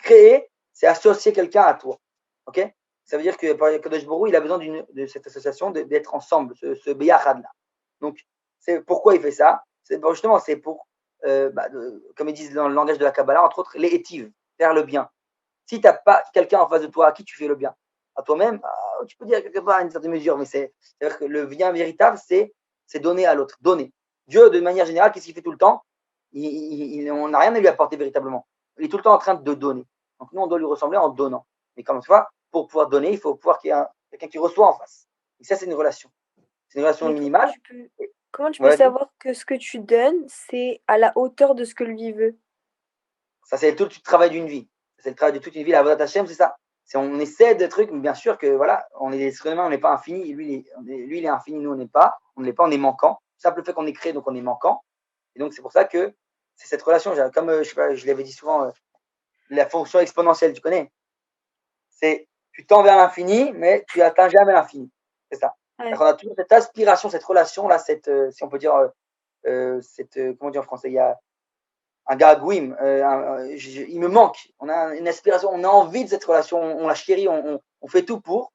créer, c'est associer quelqu'un à toi. Ok? Ça veut dire que Kadosh Baruch Hu, il a besoin de cette association, d'être ensemble, ce beyachad là. Donc, c'est pourquoi il fait ça. Justement, c'est pour, comme ils disent dans le langage de la Kabbalah, entre autres, les étives, faire le bien. Si tu n'as pas quelqu'un en face de toi à qui tu fais le bien, à toi-même, tu peux dire quelque part à une certaine mesure, mais c'est-à-dire que le bien véritable, c'est donner à l'autre, donner. Dieu, de manière générale, qu'est-ce qu'il fait tout le temps? On n'a rien à lui apporter véritablement. Il est tout le temps en train de donner. Donc nous, on doit lui ressembler en donnant. Mais comme tu vois, pour pouvoir donner, il faut pouvoir qu'il y ait quelqu'un qui reçoit en face. Et ça, c'est une relation. C'est une relation Mais minimale. comment tu peux Ouais, savoir que ce que tu donnes, c'est à la hauteur de ce que lui veut? ça, c'est tout le travail d'une vie. C'est le travail de toute une vie. La Vodat Hashem, c'est ça. On essaie de trucs, mais bien sûr que voilà, on est des êtres humains, on n'est pas infini. Lui, il est infini, nous, on n'est pas. On ne l'est pas, on est manquant. Le simple fait qu'on est créé, donc on est manquant. Et donc, c'est pour ça que c'est cette relation. Comme je sais pas, je l'avais dit souvent, la fonction exponentielle, tu connais? C'est tu tends vers l'infini, mais tu n'atteins jamais l'infini. C'est ça. Ouais. On a toujours cette aspiration, cette relation-là, si on peut dire, comment dire en français, il y a un gagouim, il me manque. On a une aspiration, on a envie de cette relation, on la chérit, on fait tout pour,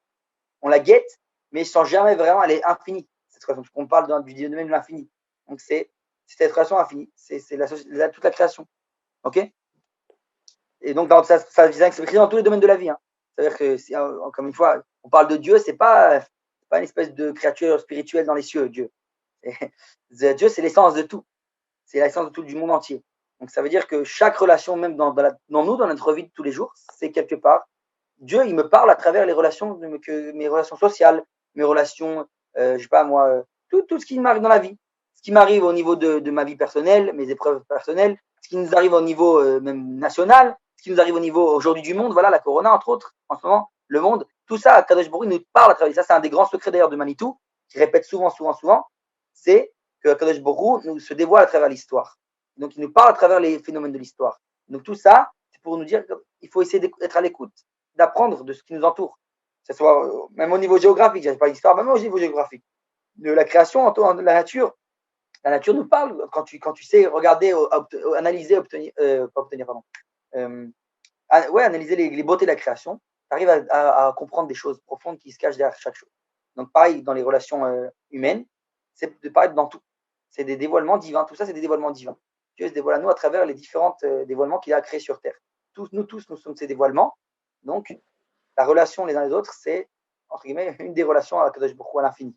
on la guette, mais sans jamais vraiment, elle est infinie. Cette relation, on parle du domaine de l'infini. Donc c'est cette relation infinie, c'est toute la création. Ok? Et donc ça vient s'exprimer dans tous les domaines de la vie. Hein. C'est-à-dire que, comme une fois, on parle de Dieu, c'est pas une espèce de créature spirituelle dans les cieux, Dieu. Dieu, c'est l'essence de tout. C'est l'essence de tout du monde entier. Donc ça veut dire que chaque relation, même dans nous, dans notre vie de tous les jours, c'est quelque part, Dieu, il me parle à travers les relations, mes relations sociales, mes relations, je sais pas moi, tout ce qui m'arrive dans la vie. Ce qui m'arrive au niveau de ma vie personnelle, mes épreuves personnelles, ce qui nous arrive au niveau même national, ce qui nous arrive au niveau aujourd'hui du monde, voilà, la corona entre autres, en ce moment, le monde, tout ça, Kadosh Baruch Hu nous parle à travers ça. C'est un des grands secrets d'ailleurs de Manitou, qui répète souvent, c'est que Kadosh Baruch Hu nous se dévoile à travers l'histoire. Donc il nous parle à travers les phénomènes de l'histoire. Donc tout ça, c'est pour nous dire qu'il faut essayer d'être à l'écoute, d'apprendre de ce qui nous entoure. Que ce soit même au niveau géographique, je ne sais pas l'histoire, même au niveau géographique. De la création, de la nature nous parle quand tu sais regarder, analyser, pas obtenir, pardon. Euh, analyser les beautés de la création, tu arrives à comprendre des choses profondes qui se cachent derrière chaque chose. Donc pareil dans les relations humaines, c'est de pareil dans tout. C'est des dévoilements divins, tout ça c'est des dévoilements divins. Dieu se dévoile à nous à travers les différents dévoilements qu'il a créés sur Terre. Tous, nous sommes ces dévoilements. Donc, la relation les uns les autres, c'est, entre guillemets, une des relations à Kadosh Baruch Hu à l'infini.